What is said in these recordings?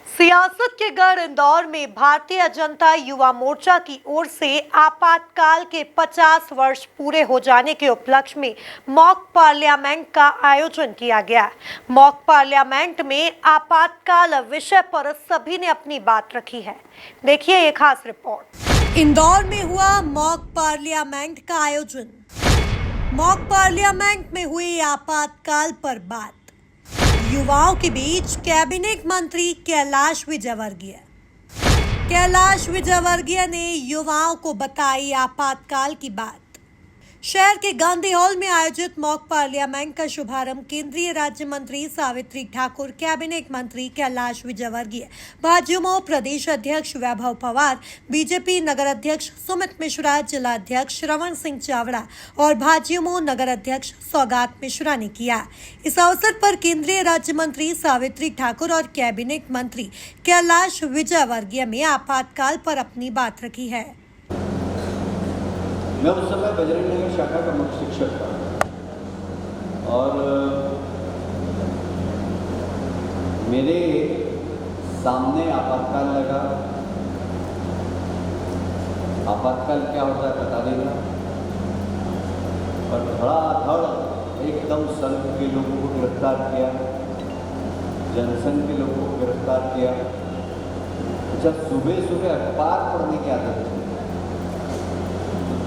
सियासत के गढ़ इंदौर में भारतीय जनता युवा मोर्चा की ओर से आपातकाल के 50 वर्ष पूरे हो जाने के उपलक्ष्य में मॉक पार्लियामेंट का आयोजन किया गया। मॉक पार्लियामेंट में आपातकाल विषय पर सभी ने अपनी बात रखी है। देखिए ये खास रिपोर्ट। इंदौर में हुआ मॉक पार्लियामेंट का आयोजन। मॉक पार्लियामेंट में हुई आपातकाल पर बात। युवाओं के बीच कैबिनेट मंत्री कैलाश विजयवर्गीय ने युवाओं को बताई आपातकाल की बात। शहर के गांधी हॉल में आयोजित मॉक पार्लियामेंट का शुभारंभ केंद्रीय राज्य मंत्री सावित्री ठाकुर, कैबिनेट मंत्री कैलाश विजयवर्गीय, भाजयुमो प्रदेश अध्यक्ष वैभव पवार, बीजेपी नगर अध्यक्ष सुमित मिश्रा, जिला अध्यक्ष श्रवण सिंह चावड़ा और भाजयुमो नगर अध्यक्ष सौगात मिश्रा ने किया। इस अवसर पर केंद्रीय राज्य मंत्री सावित्री ठाकुर और कैबिनेट मंत्री कैलाश विजयवर्गीय में आपातकाल पर अपनी बात रखी है। मैं उस समय बजरंग नगर शाखा का मुख्य शिक्षक था और मेरे सामने आपातकाल लगा। आपातकाल क्या होता है पता नहीं था और धड़ाधड़ एकदम संघ के लोगों को गिरफ्तार किया, जनसंघ के लोगों को गिरफ्तार किया। जब सुबह सुबह अखबार पढ़ने की आदत थी,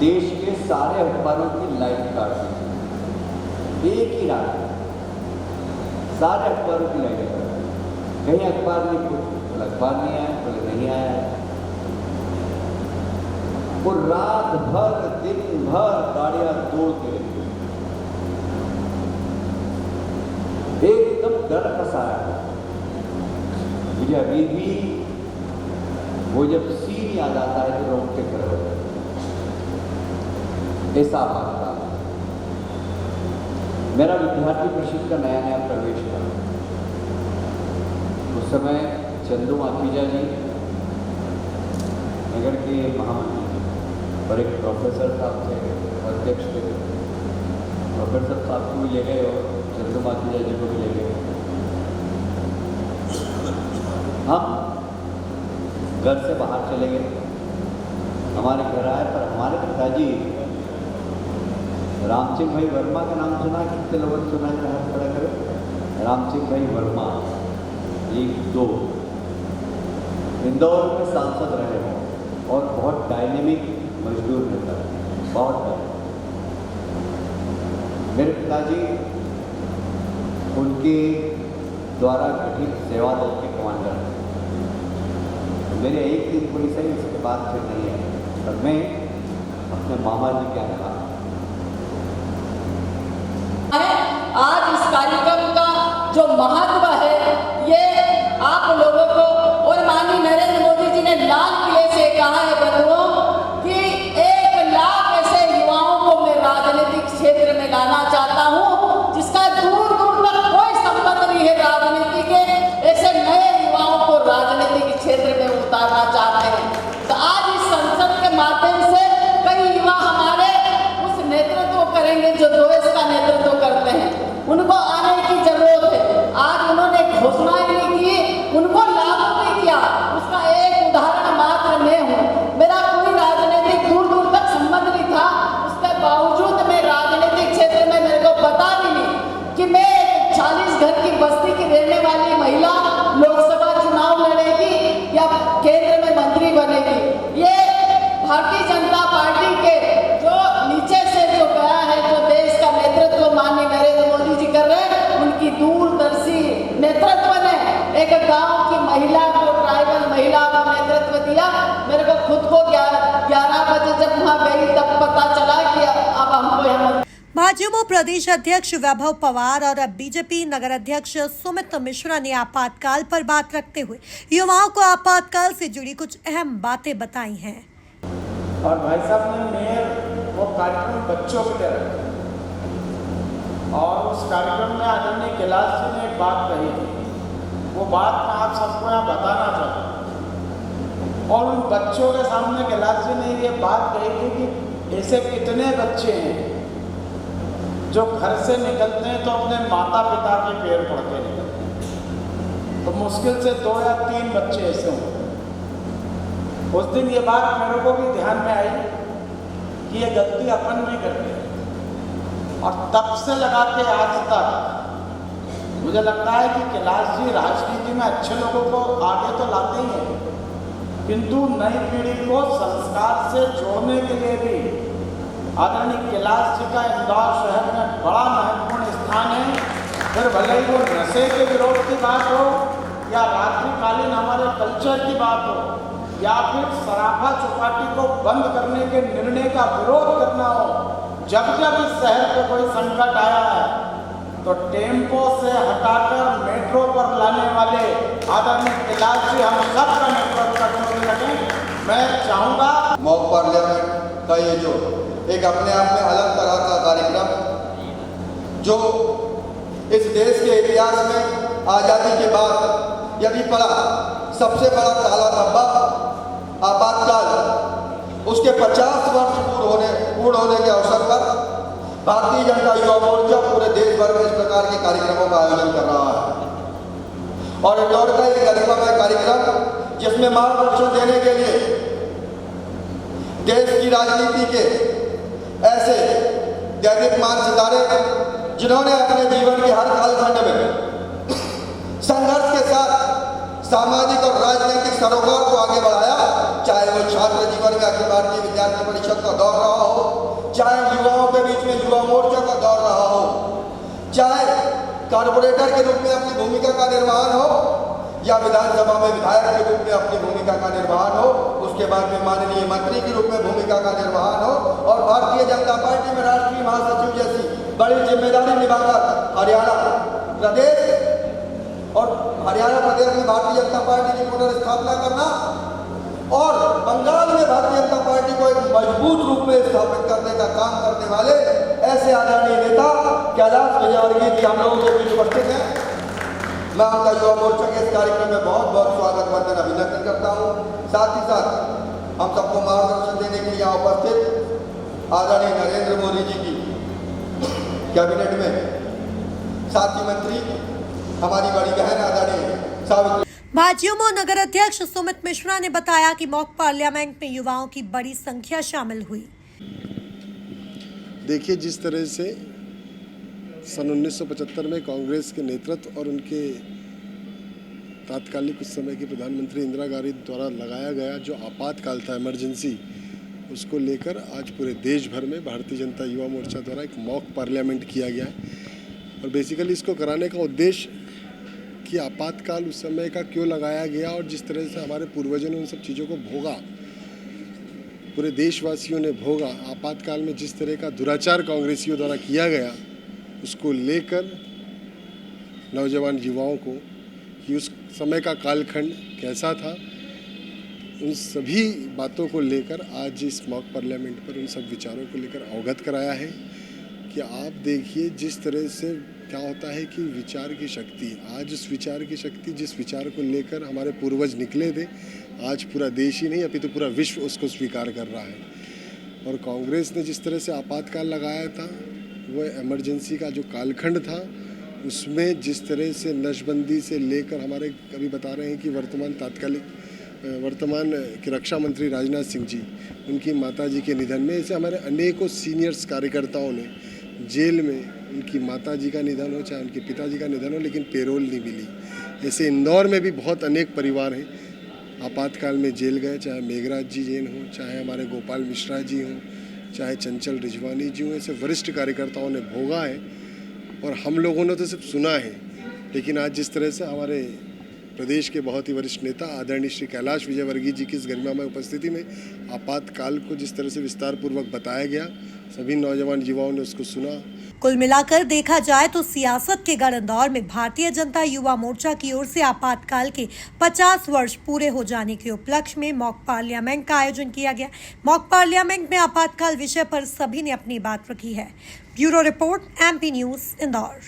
देश के सारे अखबारों की लाइट काट दी, एक ही रात सारे अखबारों की लाइट काट दी। कहीं अखबार नहीं, कुछ अखबार नहीं आया, बोले नहीं आया। वो रात भर दिन भर गाड़ियां तोड़ते रहे, एकदम डर फंसाया। मुझे अभी भी वो जब सीन याद आता है तो रोंगटे खड़े हो जाते। ऐसा बात था। मेरा विद्यार्थी परिषद का नया प्रवेश था। उस समय चंदू माखीजा जी नगर के महामंत्री और एक प्रोफेसर साहब थे, अध्यक्ष थे। प्रोफेसर साहब को भी ले गए और चंदू माखीजा जी को भी ले गए। हम घर से बाहर चले गए। हमारे घर आए पर हमारे पिताजी रामसिंह भाई वर्मा का नाम सुना, कितने लोगों ने सुना है? हाथ खड़ा करो। रामसिंह भाई वर्मा, एक दो इंदौर में सांसद रहे हैं और बहुत डायनेमिक मजदूर नेता, बहुत मेरे पिताजी उनके द्वारा गठित सेवा दल के कमांडर थे। मेरे एक दिन पुलिस है, इसके बाद फिर नहीं है। और मैं अपने मामा जी के यहाँ आज इस कार्यक्रम का जो महत्व है ये आप लोगों को और माननीय नरेंद्र मोदी जी ने लाल किले से कहा है बंधुओं कि 1 लाख ऐसे युवाओं को मैं राजनीतिक क्षेत्र में लाना चाहता हूं जिसका दूर दूर तक कोई संबंध नहीं है राजनीति के। ऐसे नए युवाओं को राजनीतिक क्षेत्र में उतारना चाहते हैं। तो आज इस संसद के माध्यम से कई युवा हमारे उस नेतृत्व करेंगे जो देश का नेतृत्व करते हैं। उनको आने की जरूरत है। आज उन्होंने घोषणाएं नहीं की, उनको लागू नहीं किया। उसका एक उदाहरण मात्र मैं हूँ। मेरा कोई राजनीतिक दूर दूर तक संबंध नहीं था, उसके बावजूद मैं राजनीतिक क्षेत्र में मेरे को पता भी नहीं कि मैं 40 घर की बस्ती की रहने वाली महिला लोकसभा चुनाव लड़ेगी या केंद्र में मंत्री बनेगी। ये भारतीय जनता पार्टी के जो नीचे से जो गया है, जो देश का नेतृत्व माननीय नरेंद्र मोदी जी कर रहे हैं, उनकी दूरदर्शी नेतृत्व ने एक गांव की महिला को, ट्राइबल महिला को नेतृत्व दिया। मेरे को खुद को 11 बजे जब वहां गई तब पता चला कि अब हमको यहाँ। भाजयुमो प्रदेश अध्यक्ष वैभव पवार और बीजेपी नगर अध्यक्ष सुमित मिश्रा ने आपातकाल पर बात रखते हुए युवाओं को आपातकाल से जुड़ी कुछ अहम बातें बताई हैं। और भाई साहब ने मेयर वो कार्यक्रम बच्चों के लिए रखा और उस कार्यक्रम में आदरणीय कैलाश जी ने एक बात कही थी। वो बात मैं आप सबको यहाँ बताना चाहता हूँ। और उन बच्चों के सामने कैलाश जी ने ये बात कही थी कि ऐसे कितने बच्चे हैं जो घर से निकलते हैं तो अपने माता पिता के पैर पड़ के निकलते हैं। तो मुश्किल से 2 या 3 बच्चे ऐसे होंगे। उस दिन ये बात मेरे को भी ध्यान में आई कि ये गलती अपन नहीं करते, और तब से लगा के आज तक मुझे लगता है कि कैलाश जी राजनीति में अच्छे लोगों को आगे तो लाते ही हैं, किंतु नई पीढ़ी को संस्कार से जोड़ने के लिए भी आदरणीय कैलाश जी का इंदौर शहर में बड़ा महत्वपूर्ण स्थान है। फिर भले ही वो नशे के विरोध की बात हो या रात्रिकालीन हमारे कल्चर की बात हो या फिर सराफा चौपाटी को बंद करने के निर्णय का विरोध करना हो, जब जब इस शहर पे कोई संकट आया है तो टेम्पो से हटाकर मेट्रो पर लाने वाले आदरणीय कैलाश जी हम सब का नेतृत्व करने लगे। मैं चाहूँगा मॉक पार्लियामेंट का ये जो एक अपने आप में अलग तरह का कार्यक्रम जो इस देश के इतिहास में आज़ादी के बाद यदि पड़ा सबसे बड़ा काला धब्बा आपातकाल, उसके 50 वर्ष पूर्ण होने के अवसर पर भारतीय जनता युवा मोर्चा पूरे देश भर में इस प्रकार के कार्यक्रमों का आयोजन कर रहा है। और इंदौर का एक गरिमामय कार्यक्रम जिसमें मार्गदर्शन देने के लिए देश की राजनीति के ऐसे दैनिकमान सितारे जिन्होंने अपने जीवन के हर कालखंड में संघर्ष के साथ सामाजिक और राजनीतिक सरोकार को आगे बढ़ाया, चाहे वो छात्र जीवन में अखिल भारतीय विद्यार्थी परिषद का दौर रहा हो, चाहे युवाओं के बीच में युवा मोर्चा का दौर रहा हो, चाहे कारपोरेटर के रूप में अपनी भूमिका का निर्वहन हो या विधानसभा में विधायक के रूप में अपनी भूमिका का निर्वहन हो, उसके बाद में माननीय मंत्री के रूप में भूमिका का निर्वहन हो और भारतीय जनता पार्टी में राष्ट्रीय महासचिव जैसी बड़ी जिम्मेदारी निभाकर हरियाणा प्रदेश में भारतीय जनता पार्टी की पुनर्स्थापना करना और बंगाल में भारतीय जनता पार्टी को एक मजबूत रूप में स्थापित करने का काम करने वाले ऐसे आदरणीय नेता कैलाश विजयवर्गीय जी हम लोगों के बीच उपस्थित हैं। मैं उनका युवा मोर्चा के इस कार्यक्रम में बहुत बहुत स्वागत वंदन अभिनंदन करता हूँ। साथ ही साथ हम सबको मार्गदर्शन देने के लिए यहाँ उपस्थित आदरणीय नरेंद्र मोदी जी की कैबिनेट में साथी मंत्री हमारी बड़ी बहन आदरणीय सावित्री भाजयुमो नगर अध्यक्ष सुमित मिश्रा ने बताया कि मॉक पार्लियामेंट में युवाओं की बड़ी संख्या शामिल हुई। देखिए, जिस तरह से सन 1975 में कांग्रेस के नेतृत्व और उनके तात्कालिक उस समय की प्रधानमंत्री इंदिरा गांधी द्वारा लगाया गया जो आपातकाल था, इमरजेंसी, उसको लेकर आज पूरे देश भर में भारतीय जनता युवा मोर्चा द्वारा एक मॉक पार्लियामेंट किया गया है। और बेसिकली इसको कराने का उद्देश्य कि आपातकाल उस समय का क्यों लगाया गया और जिस तरह से हमारे पूर्वजों ने उन सब चीज़ों को भोगा, पूरे देशवासियों ने भोगा, आपातकाल में जिस तरह का दुराचार कांग्रेसियों द्वारा किया गया, उसको लेकर नौजवान युवाओं को कि उस समय का कालखंड कैसा था, उन सभी बातों को लेकर आज इस मॉक पार्लियामेंट पर उन सब विचारों को लेकर अवगत कराया है। कि आप देखिए जिस तरह से क्या होता है कि विचार की शक्ति, आज उस विचार की शक्ति जिस विचार को लेकर हमारे पूर्वज निकले थे, आज पूरा देश ही नहीं अपितु पूरा विश्व उसको स्वीकार कर रहा है। और कांग्रेस ने जिस तरह से आपातकाल लगाया था, वह इमरजेंसी का जो कालखंड था, उसमें जिस तरह से नशबंदी से लेकर हमारे कभी बता रहे हैं कि वर्तमान के रक्षा मंत्री राजनाथ सिंह जी, उनकी माताजी के निधन में, ऐसे हमारे अनेकों सीनियर्स कार्यकर्ताओं ने जेल में उनकी माताजी का निधन हो, चाहे उनके पिताजी का निधन हो, लेकिन पेरोल नहीं मिली। ऐसे इंदौर में भी बहुत अनेक परिवार हैं आपातकाल में जेल गए, चाहे मेघराज जी जैन हो, चाहे हमारे गोपाल मिश्रा जी हों, चाहे चंचल रिजवानी जी हों, ऐसे वरिष्ठ कार्यकर्ताओं ने भोगा है और हम लोगों ने तो सिर्फ सुना है। लेकिन आज जिस तरह से हमारे प्रदेश के बहुत ही वरिष्ठ नेता आदरणीय श्री कैलाश विजयवर्गीय जी की इस गरिमामय उपस्थिति में आपातकाल को जिस तरह से विस्तार पूर्वक बताया गया, सभी नौजवान युवाओं ने उसको सुना। कुल मिलाकर देखा जाए तो सियासत के गढ़ इंदौर में भारतीय जनता युवा मोर्चा की ओर से आपातकाल के 50 वर्ष पूरे हो जाने के उपलक्ष्य में मॉक पार्लियामेंट का आयोजन किया गया। मॉक पार्लियामेंट में आपातकाल विषय पर सभी ने अपनी बात रखी है। Bureau report, MP news, Indore.